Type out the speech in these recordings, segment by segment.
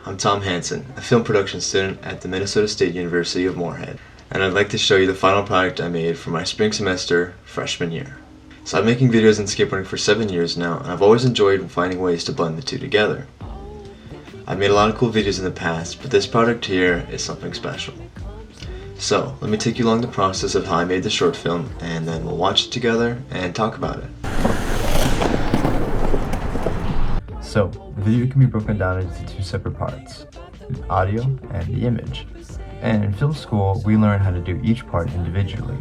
I'm Tom Hanson, a film production student at the Minnesota State University of Moorhead, and I'd like to show you the final product I made for my spring semester freshman year. So I'm making videos in skateboarding for 7 years now, and I've always enjoyed finding ways to blend the two together. I've made a lot of cool videos in the past, but this product here is something special. So let me take you along the process of how I made the short film, and then we'll watch it together and talk about it. So, the video can be broken down into two separate parts, the audio and the image. And in film school, we learn how to do each part individually.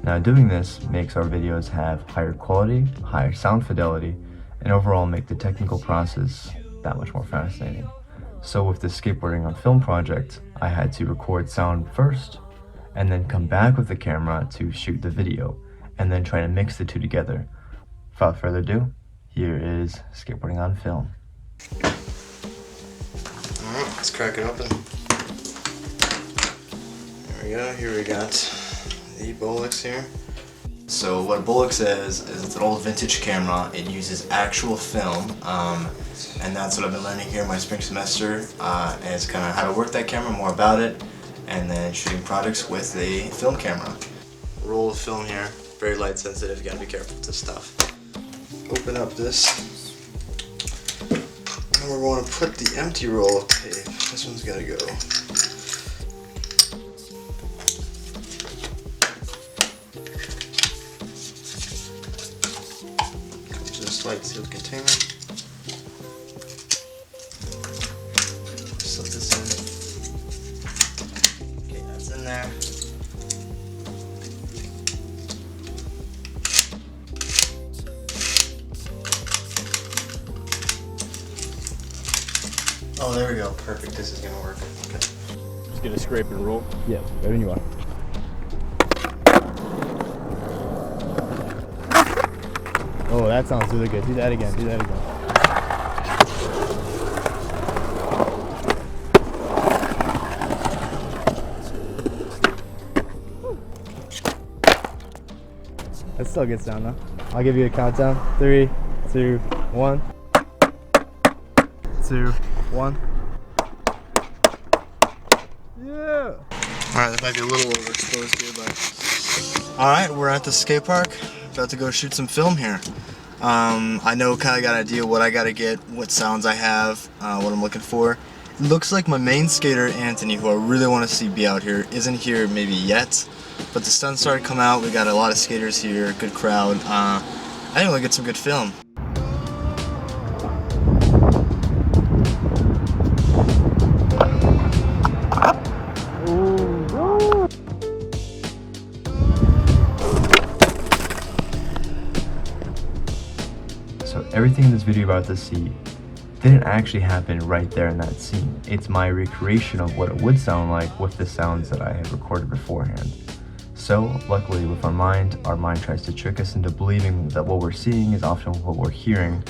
Now doing this makes our videos have higher quality, higher sound fidelity, and overall make the technical process that much more fascinating. So with the skateboarding on film project, I had to record sound first, and then come back with the camera to shoot the video, and then try to mix the two together. Without further ado, here is skateboarding on film. Alright, let's crack it open. There we go, here we got the bolex here. So what a bolex is it's an old vintage camera. It uses actual film, and that's what I've been learning here in my spring semester, is kind of how to work that camera, more about it, and then shooting products with a film camera. Roll of film here, very light sensitive, you gotta be careful with this stuff. Open up this, and we're going to put the empty roll of tape. This one's gotta go. Into this light sealed container. Slip this in. Okay, that's in there. Oh, there we go. Perfect. This is gonna work. Okay. Just gonna scrape and roll? Yeah, right when you are. Oh, that sounds really good. Do that again. Do that again. That still gets down though. I'll give you a countdown. 3, 2, 1. 2, 1. Yeah! Alright, that might be a little overexposed here, but... Alright, we're at the skate park. About to go shoot some film here. I know kind of got an idea what I gotta get, what sounds I have, what I'm looking for. It looks like my main skater, Anthony, who I really want to see be out here, isn't here maybe yet. But the sun started to come out, we got a lot of skaters here, good crowd. I think we'll get some good film. So everything in this video you're about to see didn't actually happen right there in that scene. It's my recreation of what it would sound like with the sounds that I had recorded beforehand. So luckily with our mind tries to trick us into believing that what we're seeing is often what we're hearing.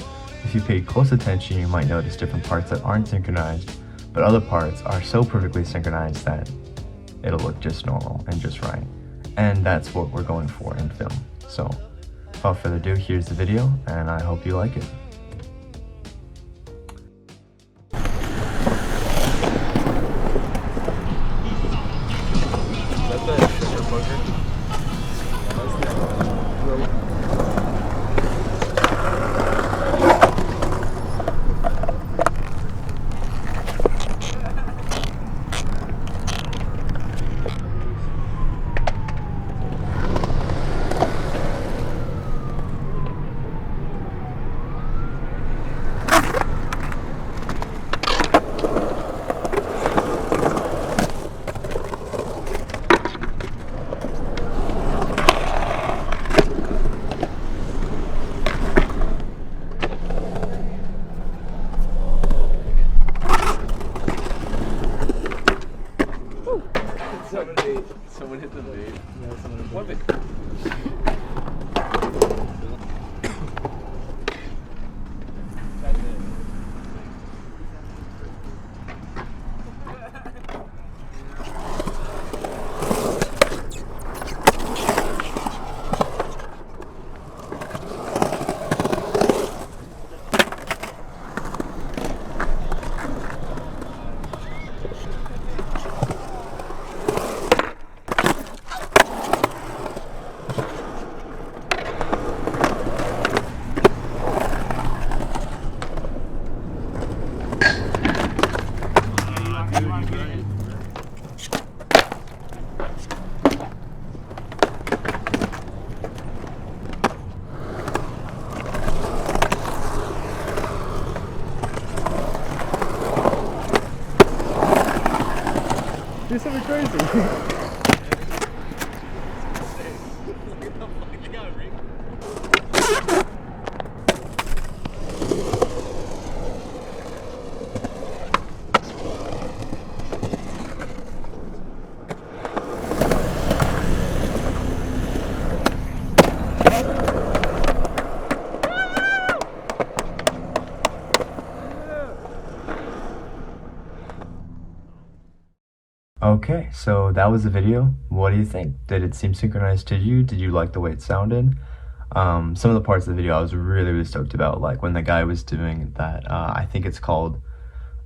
If you pay close attention, you might notice different parts that aren't synchronized, but other parts are so perfectly synchronized that it'll look just normal and just right. And that's what we're going for in film. So without further ado, here's the video, and I hope you like it. something crazy. Okay, so that was the video. What do you think? Did it seem synchronized to you? Did you like the way it sounded? Some of the parts of the video I was really stoked about, like when the guy was doing that, I think it's called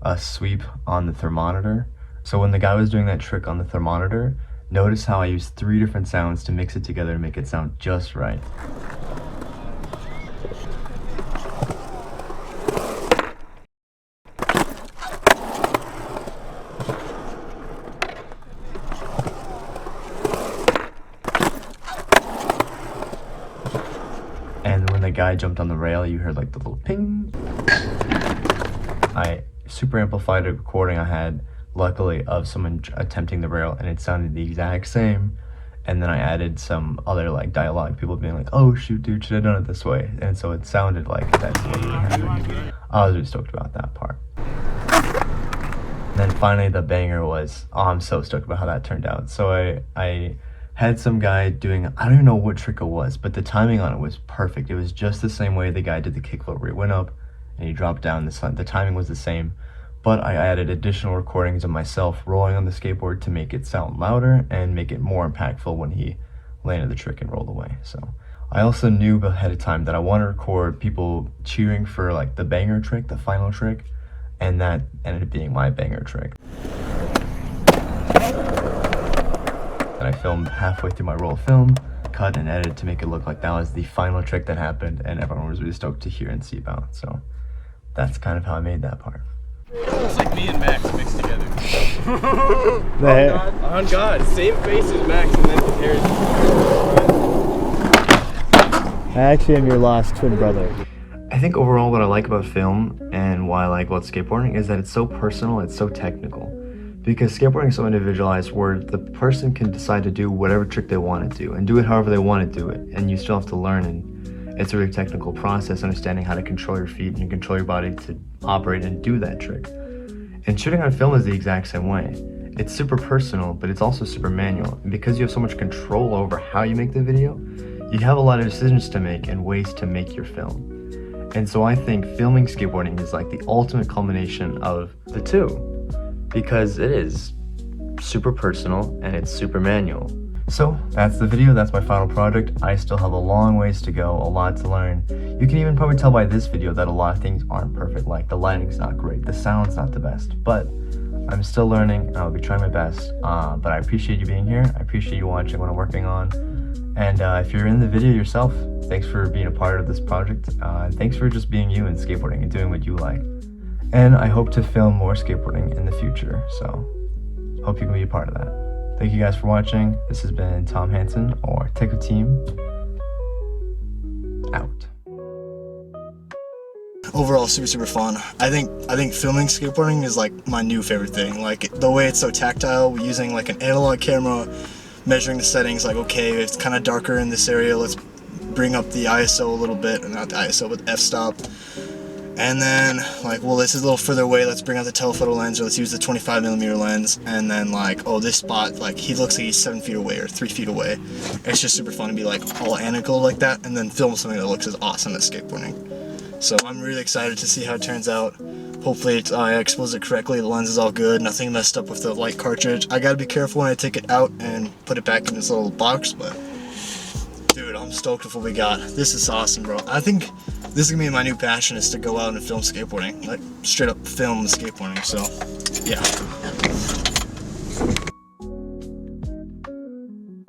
a sweep on the thermometer. So when the guy was doing that trick on the thermometer, notice how I used 3 different sounds to mix it together to make it sound just right. And when the guy jumped on the rail, you heard like the little ping. I super amplified a recording I had, luckily, of someone attempting the rail, and it sounded the exact same. And then I added some other like dialogue, people being like, "Oh shoot, dude, should have done it this way." And so it sounded like that's what really happened. I was really stoked about that part. And then finally the banger was, oh, I'm so stoked about how that turned out. So I had some guy doing, I don't even know what trick it was, but the timing on it was perfect. It was just the same way the guy did the kickflip, where he went up and he dropped down. The timing was the same, but I added additional recordings of myself rolling on the skateboard to make it sound louder and make it more impactful when he landed the trick and rolled away. So I also knew ahead of time that I want to record people cheering for like the banger trick, the final trick, and that ended up being my banger trick. I filmed halfway through my roll of film, cut and edited to make it look like that was the final trick that happened, and everyone was really stoked to hear and see about. So that's kind of how I made that part. It's like me and Max mixed together. On God, same face as Max, and then the hair. I actually am your lost twin brother. I think overall what I like about film and why I like about skateboarding is that it's so personal, it's so technical. Because skateboarding is so individualized where the person can decide to do whatever trick they want to do and do it however they want to do it, and you still have to learn, and it's a really technical process, understanding how to control your feet and control your body to operate and do that trick. And shooting on film is the exact same way. It's super personal, but it's also super manual, and because you have so much control over how you make the video, you have a lot of decisions to make and ways to make your film. And so I think filming skateboarding is like the ultimate culmination of the two, because it is super personal and it's super manual. So that's the video, that's my final project. I still have a long ways to go, a lot to learn. You can even probably tell by this video that a lot of things aren't perfect, like the lighting's not great, the sound's not the best, but I'm still learning and I'll be trying my best. But I appreciate you being here, I appreciate you watching what I'm working on. And if you're in the video yourself, thanks for being a part of this project. Thanks for just being you and skateboarding and doing what you like. And I hope to film more skateboarding in the future, so hope you can be a part of that. Thank you guys for watching. This has been Tom Hanson, or Techo Team, out. Overall, super fun. I think filming skateboarding is like my new favorite thing. Like the way it's so tactile, using like an analog camera, measuring the settings, like okay, it's kind of darker in this area, let's bring up the ISO a little bit, or not the ISO, but f-stop. And then, like, well, this is a little further away, let's bring out the telephoto lens, or let's use the 25mm lens. And then, like, oh, this spot, like, he looks like he's 7 feet away or 3 feet away. It's just super fun to be, like, all analog like that, and then film something that looks as awesome as skateboarding. So I'm really excited to see how it turns out. Hopefully I expose it correctly, the lens is all good, nothing messed up with the light cartridge. I gotta be careful when I take it out and put it back in this little box, but dude, I'm stoked with what we got. This is awesome, bro. I think this is gonna be my new passion, is to go out and film skateboarding, like straight up film skateboarding. So yeah.